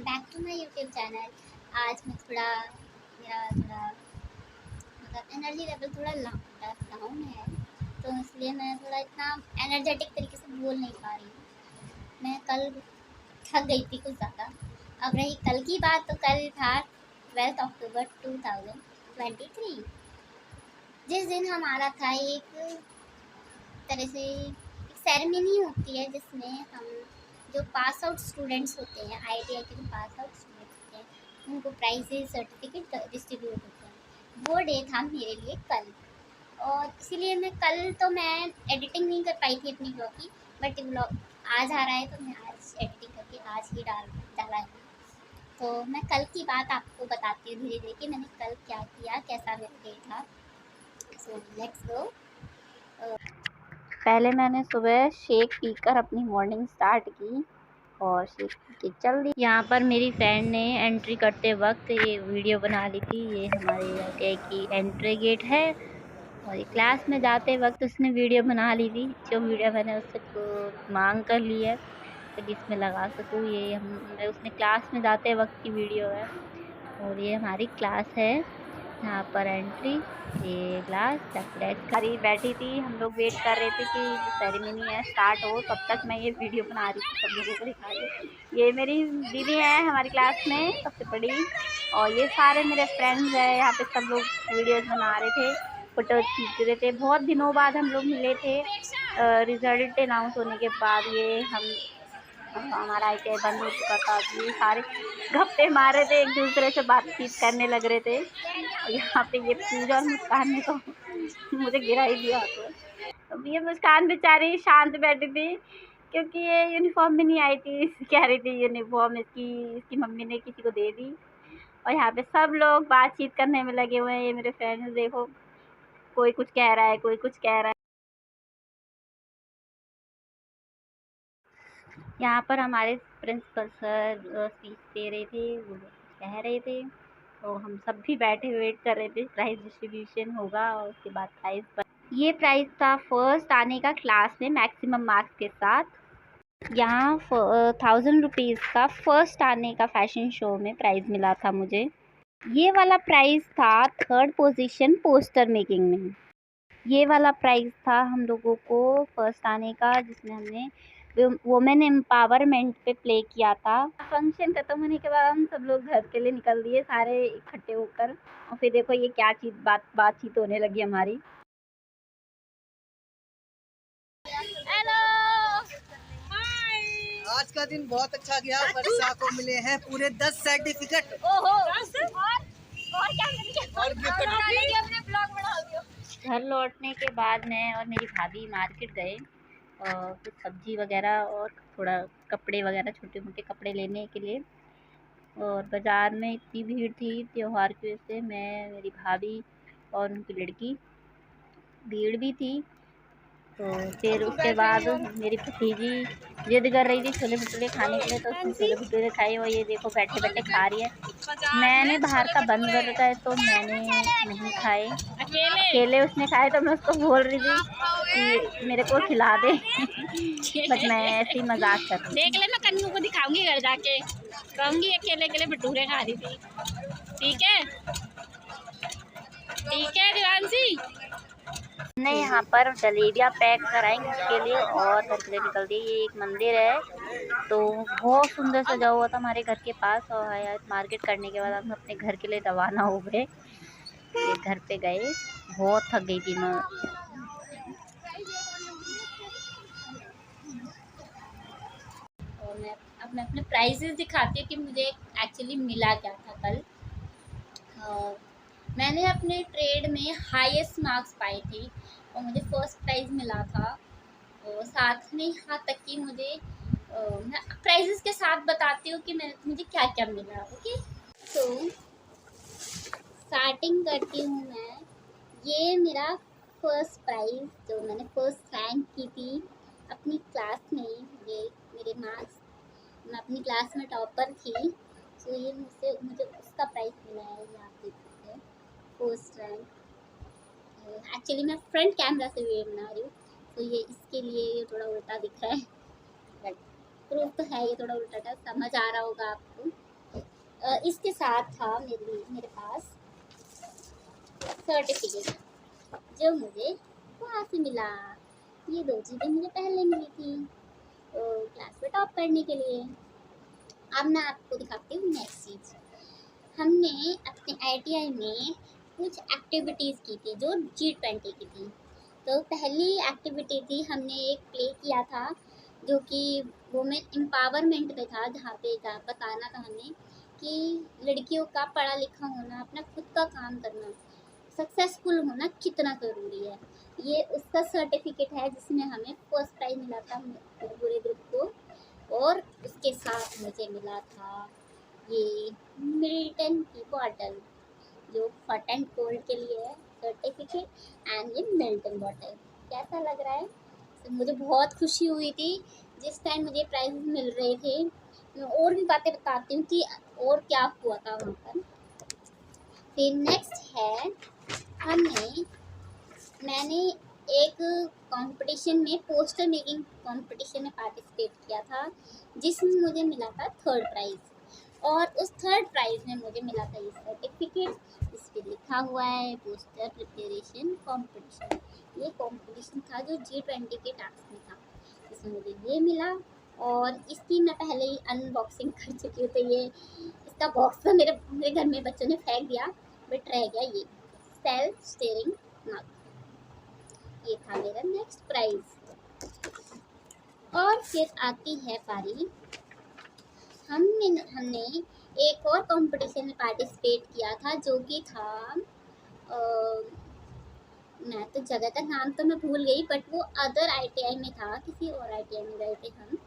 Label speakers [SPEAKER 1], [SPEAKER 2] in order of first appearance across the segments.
[SPEAKER 1] Back to my YouTube channel. आज मैं थोड़ा मेरा थोड़ा मतलब एनर्जी लेवल थोड़ा डाउन है, तो इसलिए मैं थोड़ा इतना एनर्जेटिक तरीके से बोल नहीं पा रही हूँ। मैं कल थक गई थी कुछ ज़्यादा। अब रही कल की बात, तो कल था 12 अक्टूबर 2023, जिस दिन हमारा था एक तरह से एक सेरेमनी होती है जिसमें हम जो पास आउट स्टूडेंट्स होते हैं, आईटीआई के जो पास आउट स्टूडेंट्स होते हैं, उनको प्राइजेस सर्टिफिकेट डिस्ट्रीब्यूट होते हैं। वो डे था मेरे लिए कल, और इसीलिए मैं एडिटिंग नहीं कर पाई थी अपनी ब्लॉग की। बट ब्लॉग आज आ रहा है तो मैं आज एडिटिंग करके आज ही डाला है। तो मैं कल की बात आपको बताती हूँ धीरे धीरे कि मैंने कल क्या किया, कैसा मेरा डे था। So let's go. पहले मैंने सुबह शेक पीकर अपनी मॉर्निंग स्टार्ट की और शेक पी के चल दी। यहाँ पर मेरी फ्रेंड ने एंट्री करते वक्त ये वीडियो बना ली थी। ये हमारे आईटीआई की एंट्री गेट है और ये क्लास में जाते वक्त उसने वीडियो बना ली थी, जो वीडियो मैंने उससे मांग कर ली है ताकि इसमें लगा सकूँ। ये उसने क्लास में जाते वक्त की वीडियो है और ये हमारी क्लास है। यहाँ पर एंट्री, ये क्लास डेस्क करी बैठी थी। हम लोग वेट कर रहे थे कि सेरेमनी है स्टार्ट हो, तब तक मैं ये वीडियो बना रही थी सब लोगों को दिखा रही। ये मेरी दीदी है हमारी क्लास में सबसे बड़ी, और ये सारे मेरे फ्रेंड्स हैं। यहाँ पे सब लोग वीडियोस बना रहे थे, फोटो खींच रहे थे। बहुत दिनों बाद हम लोग मिले थे। रिजल्ट अनाउंस होने के बाद ये हमारा आईटीआई बंद हो चुका था। ये सारे गप्पे मार रहे थे, एक दूसरे से बातचीत करने लग रहे थे। और यहाँ पे ये पूजा और मुस्कान ने तो मुझे गिरा ही दिया। तो ये मुस्कान बेचारी शांत बैठी थी क्योंकि ये यूनिफॉर्म भी नहीं आई थी। कह रही थी यूनिफॉर्म इसकी मम्मी ने किसी को दे दी। और यहाँ पे सब लोग बातचीत करने में लगे हुए हैं। ये मेरे फ्रेंड्स देखो, कोई कुछ कह रहा है, कोई कुछ कह रहा है। यहाँ पर हमारे प्रिंसिपल सर स्पीच दे रहे थे, वो कह रहे थे, तो हम सब भी बैठे वेट कर रहे थे। प्राइज़ डिस्ट्रीब्यूशन होगा और उसके बाद ये प्राइज़ था फर्स्ट आने का क्लास में मैक्सिमम मार्क्स के साथ। यहाँ 1000 रुपीज़ का फर्स्ट आने का फैशन शो में प्राइज़ मिला था मुझे। ये वाला प्राइज़ था थर्ड पोजीशन पोस्टर मेकिंग में। ये वाला प्राइज़ था हम लोगों को फर्स्ट आने का, जिसमें हमने वुमेन एम्पावरमेंट पे प्ले किया था। फंक्शन खत्म होने के बाद हम सब लोग घर के लिए निकल दिए सारे इकट्ठे होकर। और फिर देखो ये क्या चीज़ बातचीत होने लगी हमारी। हेलो,
[SPEAKER 2] आज का दिन बहुत अच्छा गया। वर्षा को मिले हैं पूरे 10 सर्टिफिकेट।
[SPEAKER 1] ओहो, और क्या अपने ब्लॉग बना दियो। घर लौटने के बाद मैं और मेरी भाभी मार्केट गए और कुछ सब्जी वगैरह और थोड़ा कपड़े वगैरह, छोटे मोटे कपड़े लेने के लिए। और बाज़ार में इतनी भीड़ थी त्योहार की वजह से, मैं, मेरी भाभी और उनकी लड़की, भीड़ भी थी। तो फिर उसके बाद मेरी भतीजी जिद कर रही थी छोले भटूरे खाने के लिए, तो उसने छोले भटूरे खाए और ये देखो बैठे बैठे खा रही है। मैंने बाहर का बंद कर रखा है तो मैंने नहीं खाए, अकेले उसने खाए। तो मैं उसको बोल रही थी कि मेरे को खिला दे बट मैं ऐसे ही मजाक कर रही। देख ले, मैं कन्नू को दिखाऊंगी घर जाके, कहूँगी अकेले अकेले भटूरे खा रही थी। ठीक है, ठीक है दिवांशी। हमने यहाँ पर जलेबियाँ पैक कराएंगे उसके लिए और घर के लिए निकल दी। ये एक मंदिर है, तो बहुत सुंदर सजा हुआ था हमारे घर के पास। और यार मार्केट करने के बाद हम अपने घर के लिए रवाना हो गए। ये घर पे गए, बहुत थक गई थी मैं। और मैं अपने प्राइजेस दिखाती हूँ कि मुझे एक्चुअली मिला क्या था कल। मैंने अपने ट्रेड में हाईएस्ट मार्क्स पाए थे और मुझे फर्स्ट प्राइज़ मिला था। और साथ में यहाँ तक कि मुझे मैं प्राइजेस के साथ बताती हूँ कि मुझे क्या क्या मिला। ओके, तो स्टार्टिंग करती हूँ मैं। ये मेरा फर्स्ट प्राइज़ जो मैंने फर्स्ट रैंक की थी अपनी क्लास में। ये मेरे मार्क्स, मैं अपनी क्लास में टॉपर थी, तो ये मुझे उसका प्राइज़ मिला है। ये आप देख सकते हैं, फर्स्ट रैंक। एक्चुअली मैं फ्रंट कैमरा से वीडियो बना रही हूँ, तो ये इसके लिए ये थोड़ा उल्टा दिख रहा है, बट प्रूफ तो है ये थोड़ा उल्टा था, समझ आ रहा होगा आपको। इसके साथ था मेरे पास सर्टिफिकेट जो मुझे वहाँ से मिला। ये 2 चीज़ें मुझे पहले मिली थी क्लास में टॉप करने के लिए। अब मैं आपको दिखाती हूँ नेक्स्ट चीज़। हमने अपने ITI में कुछ एक्टिविटीज़ की थी जो G20 की थी। तो पहली एक्टिविटी थी, हमने एक प्ले किया था जो कि वुमेन एम्पावरमेंट पे था, जहाँ पे बताना था हमें कि लड़कियों का पढ़ा लिखा होना, अपना खुद का काम करना, सक्सेसफुल होना कितना ज़रूरी है। ये उसका सर्टिफिकेट है जिसमें हमें फर्स्ट प्राइज़ मिला था पूरे ग्रुप को। और उसके साथ मुझे मिला था ये मिल्टन की बॉटल जो हॉट एंड कोल्ड के लिए है सर्टिफिकेट, एंड ये मिल्टन बॉटल। कैसा लग रहा है? तो मुझे बहुत खुशी हुई थी जिस टाइम मुझे प्राइज मिल रहे थे। मैं और भी बातें बताती हूँ कि और क्या हुआ था वहाँ पर। फिर नेक्स्ट है, मैंने एक कंपटीशन में, पोस्टर मेकिंग कंपटीशन में पार्टिसिपेट किया था जिसमें मुझे मिला था 3rd प्राइज़। और उस 3rd प्राइज़ में मुझे मिला था ये सर्टिफिकेट। इस पर लिखा हुआ है पोस्टर प्रिपरेशन कंपटीशन। ये कंपटीशन था जो G20 के टास्क में था, इसमें मुझे ये मिला। और इसकी मैं पहले ही अनबॉक्सिंग कर चुकी हूँ, तो ये इसका बॉक्स तो मेरे घर में बच्चों ने फेंक दिया, बट रह गया ये सेल्फ स्टीयरिंग मग। ये था मेरा नेक्स्ट प्राइज। और फिर आती है पारी, हमने एक और कंपटीशन में पार्टिसिपेट किया था जो कि था मैं तो जगह का नाम तो मैं भूल गई, बट वो अदर ITI में था, किसी और ITI में गए थे हम।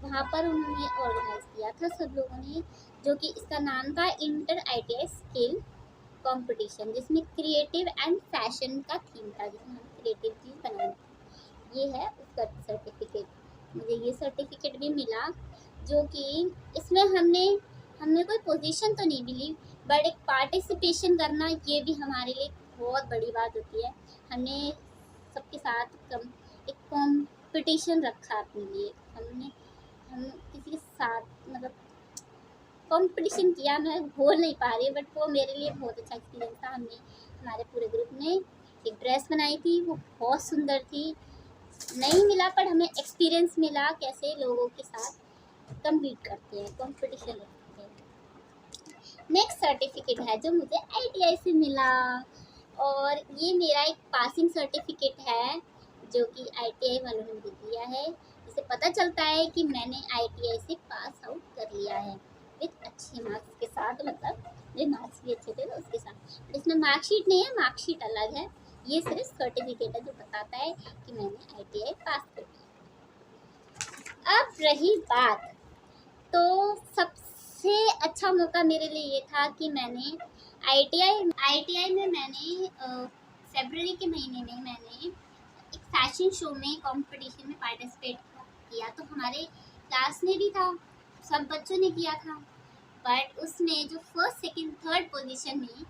[SPEAKER 1] वहाँ पर उन्होंने ऑर्गेनाइज किया था सब लोगों ने, जो कि इसका नाम था इंटर ITI स्किल कंपटीशन, जिसमें क्रिएटिव एंड फैशन का थीम था, जिसमें हम क्रिएटिव चीज़ बनाए। ये है उसका सर्टिफिकेट। मुझे ये सर्टिफिकेट भी मिला जो कि इसमें हमने कोई पोजीशन तो नहीं मिली, बट एक पार्टिसिपेशन करना ये भी हमारे लिए बहुत बड़ी बात होती है। हमने सबके साथ एक कंपटीशन रखा अपने लिए। हम किसी के साथ मतलब कंपटीशन किया, मैं बोल नहीं पा रही, बट वो मेरे लिए बहुत अच्छा एक्सपीरियंस था। हमने हमारे पूरे ग्रुप ने एक ड्रेस बनाई थी, वो बहुत सुंदर थी। नहीं मिला पर हमें एक्सपीरियंस मिला कैसे लोगों के साथ कम्पीट करते हैं, कंपटीशन रखते हैं। नेक्स्ट सर्टिफिकेट है जो मुझे ITI से मिला, और ये मेरा एक पासिंग सर्टिफिकेट है जो कि ITI वालों ने मुझे दिया है। इससे पता चलता है कि मैंने ITI से पास आउट कर लिया है विथ अच्छे मार्क्स के साथ, मतलब मेरे मार्क्स भी अच्छे थे तो उसके साथ। इसमें मार्कशीट नहीं है, मार्कशीट अलग है, ये सिर्फ सर्टिफिकेट है जो बताता है कि मैंने ITI पास कर लिया। अब रही बात, तो सबसे अच्छा मौका मेरे लिए ये था कि मैंने ITI में मैंने फरवरी के महीने में मैंने एक फैशन शो में कंपटीशन में पार्टिसिपेट किया। तो हमारे क्लास में भी था, सब बच्चों ने किया था, बट उसमें जो फर्स्ट सेकंड थर्ड पोजीशन में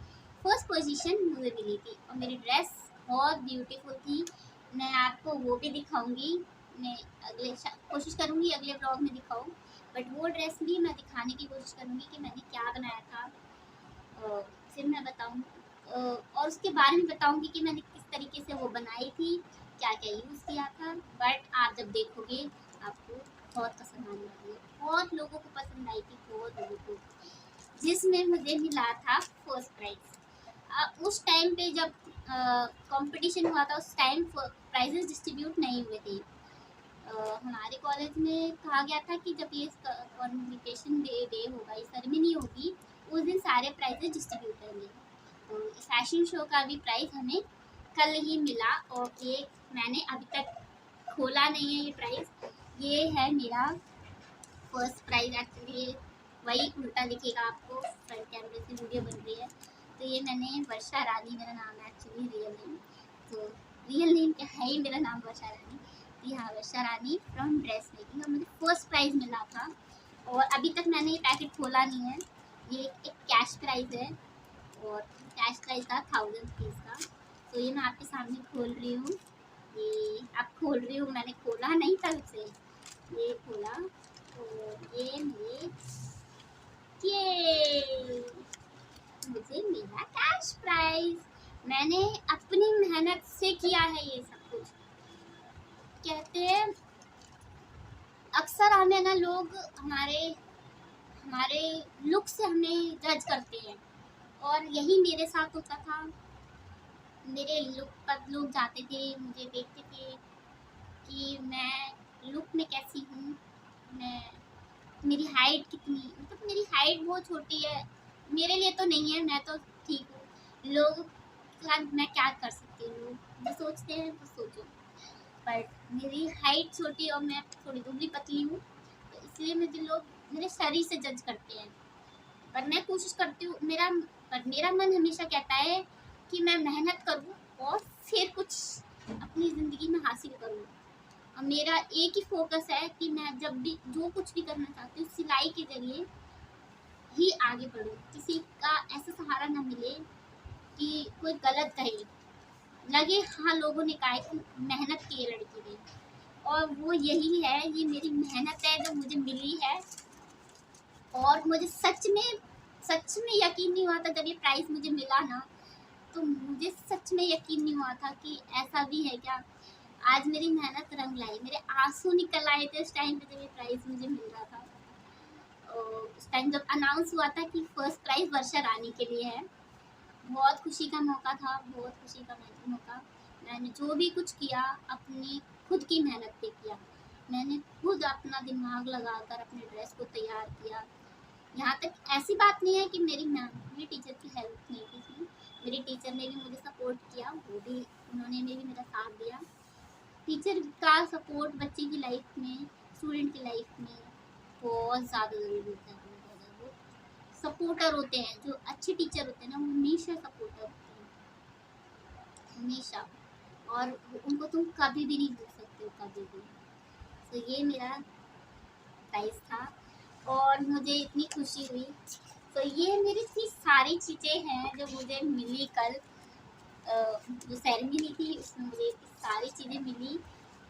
[SPEAKER 1] फर्स्ट पोजीशन मुझे मिली थी, और मेरी ड्रेस बहुत ब्यूटीफुल थी। मैं आपको वो भी दिखाऊंगी, मैं कोशिश करूंगी अगले ब्लॉग में दिखाऊं, बट वो ड्रेस भी मैं दिखाने की कोशिश करूंगी कि मैंने क्या बनाया था। फिर मैं बताऊँ और उसके बारे में बताऊंगी कि मैंने किस तरीके से वो बनाई थी, क्या क्या यूज़ किया था। बट आप जब देखोगे आपको बहुत पसंद आने वाली है, बहुत लोगों को पसंद आई थी, बहुत लोगों को, जिसमें मुझे मिला था फर्स्ट प्राइज। उस टाइम पे जब कंपटीशन हुआ था, उस टाइम प्राइजेस डिस्ट्रीब्यूट नहीं हुए थे। हमारे कॉलेज में कहा गया था कि जब ये कॉन्वोकेशन डे होगा, ये सेरेमनी होगी, उस दिन सारे प्राइजेस डिस्ट्रीब्यूट होंगे। तो इस फैशन शो का भी प्राइज़ हमें कल ही मिला, और ये मैंने अभी तक खोला नहीं है। ये प्राइज़ ये है मेरा फर्स्ट प्राइज़। एक्चुअली वही उल्टा दिखेगा आपको, फ्रंट कैमरे से वीडियो बन रही है। तो ये मैंने वर्षा रानी मेरा नाम है एक्चुअली, रियल नेम। तो रियल नेम क्या है ही, मेरा नाम वर्षा रानी। हाँ, वर्षा रानी फ्रॉम ड्रेस मेकिंग, और मुझे फर्स्ट प्राइज़ मिला था। और अभी तक मैंने ये पैकेट खोला नहीं है। ये एक कैश प्राइज़ है, और कैश प्राइस था 1000 रुपीज़ का। तो ये मैं आपके सामने खोल रही हूँ, ये आप खोल रही हूँ, मैंने खोला नहीं था उसे, ये खोला। तो ये मेरे ये गाइस, मैंने अपनी मेहनत से किया है ये सब कुछ। कहते हैं अक्सर हमें ना लोग हमारे हमारे लुक से हमें जज करते हैं, और यही मेरे साथ होता था। मेरे लुक पर लोग जाते थे, मुझे देखते थे कि मैं लुक में कैसी हूँ, मैं मेरी हाइट कितनी, मतलब मेरी हाइट बहुत छोटी है, मेरे लिए तो नहीं है, मैं तो ठीक हूँ। लोग मैं क्या कर सकती हूँ, लोग जो सोचते हैं तो सोचो, बट मेरी हाइट छोटी और मैं थोड़ी दुबली पतली हूँ, तो इसलिए मुझे लोग मेरे शरीर से जज करते हैं। पर मैं कोशिश करती हूँ, मेरा मन हमेशा कहता है कि मैं मेहनत करूँ और फिर कुछ अपनी ज़िंदगी में हासिल करूँ। और मेरा एक ही फोकस है कि मैं जब भी जो कुछ भी करना चाहती हूँ, सिलाई के जरिए ही आगे बढ़ूँ। किसी का ऐसा सहारा ना मिले कि कोई गलत कहे, लगे हाँ लोगों ने कहा कि मेहनत की है लड़की ने, और वो यही है, ये मेरी मेहनत है जो मुझे मिली है। और मुझे सच में यकीन नहीं हुआ था जब ये प्राइज़ मुझे मिला ना, तो मुझे सच में यकीन नहीं हुआ था कि ऐसा भी है क्या। आज मेरी मेहनत रंग लाई, मेरे आंसू निकल आए थे उस टाइम पे जब ये प्राइज़ मुझे मिल रहा था। उस टाइम जब अनाउंस हुआ था कि फर्स्ट प्राइज़ वर्षा रानी के लिए है, बहुत खुशी का मौका था, बहुत खुशी का मौका। मैंने जो भी कुछ किया अपनी खुद की मेहनत पे किया। मैंने खुद अपना दिमाग लगाकर अपने ड्रेस को तैयार किया। यहाँ तक ऐसी बात नहीं है कि मेरी टीचर की हेल्प नहीं की थी, मेरी टीचर ने भी मुझे सपोर्ट किया, उन्होंने भी मेरा साथ दिया। टीचर का सपोर्ट बच्चे की लाइफ में, स्टूडेंट की लाइफ में बहुत ज़्यादा ज़रूरी होता है। बहुत ज़्यादा वो सपोर्टर होते हैं, जो अच्छे टीचर होते हैं ना, वो हमेशा सपोर्टर होते हैं, हमेशा। और उनको तुम कभी भी नहीं भूल सकते हो, कभी भी। तो ये मेरा प्राइज़ था और मुझे इतनी खुशी हुई। तो ये मेरी इतनी सारी चीज़ें हैं जो मुझे मिली कल, जो सेरेमनी थी उसमें मुझे इतनी सारी चीज़ें मिली।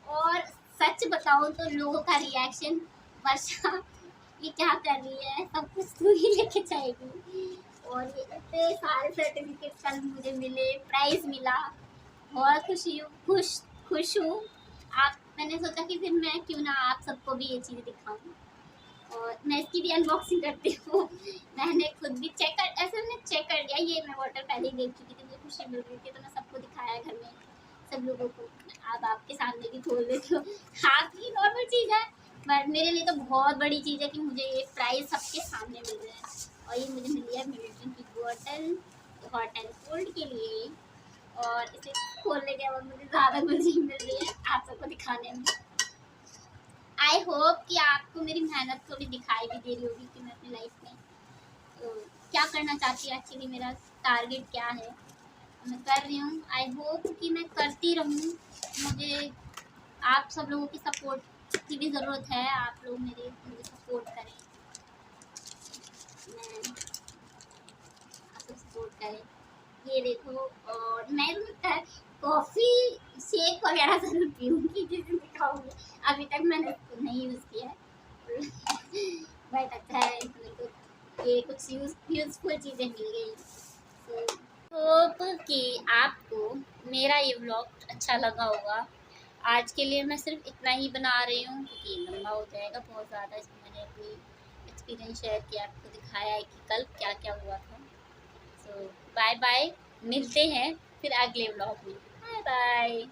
[SPEAKER 1] और सच बताऊँ तो लोगों का रिएक्शन, वर्षा ये क्या कर रही है, सब कुछ तू ही लेके जाएगी। और ये इतने सारे सर्टिफिकेट कल मुझे मिले, प्राइज़ मिला, बहुत खुश हूँ। आप मैंने सोचा कि फिर मैं क्यों ना आप सबको भी ये चीज़ दिखाऊँ, और मैं इसकी भी अनबॉक्सिंग करती हूँ। मैंने खुद भी ऐसे मैंने चेक कर लिया, ये मैं वाटर पहले ही देख चुकी थी, मुझे खुशी मिल रही थी, तो मैं सबको दिखाया घर में, सब लोगों को। अब आपके सामने भी खोल देती हूँ। काफ़ी नॉर्मल चीज़ है, बट मेरे लिए तो बहुत बड़ी चीज़ है कि मुझे ये प्राइज़ सबके सामने मिल रहा है। और ये मुझे मिली है मिल्टन की बॉटल हॉट एंड कोल्ड के लिए, और इसे खोलने के बाद मुझे ज़्यादा खुशी मिल रही है आप सबको दिखाने में। आई होप कि आपको मेरी मेहनत थोड़ी दिखाई भी दे रही होगी कि मैं अपनी लाइफ में तो क्या करना चाहती हूँ, एक्चुअली मेरा टारगेट क्या है, मैं कर रही हूँ। आई होप कि मैं करती रहूँ। मुझे आप सब लोगों की सपोर्ट की भी ज़रूरत है, आप लोग मुझे सपोर्ट करें, मैं आप लोग सपोर्ट करें। ये देखो, और मैं कॉफ़ी शेक वगैरह ज़रूर पीऊँगी जिस दिन दिखाऊँगी। अभी तक मैंने इसको नहीं यूज़ किया है। बट अच्छा है, इसमें तो ये कुछ यूज़फुल चीज़ें मिल गई। तो होप कि आपको मेरा ये व्लॉग अच्छा लगा होगा। आज के लिए मैं सिर्फ इतना ही बना रही हूँ क्योंकि लंबा हो जाएगा बहुत ज़्यादा। इसमें मैंने अपनी एक्सपीरियंस शेयर किया, आपको दिखाया है कि कल क्या क्या हुआ था। सो बाय बाय, मिलते हैं फिर अगले व्लॉग में। Bye bye.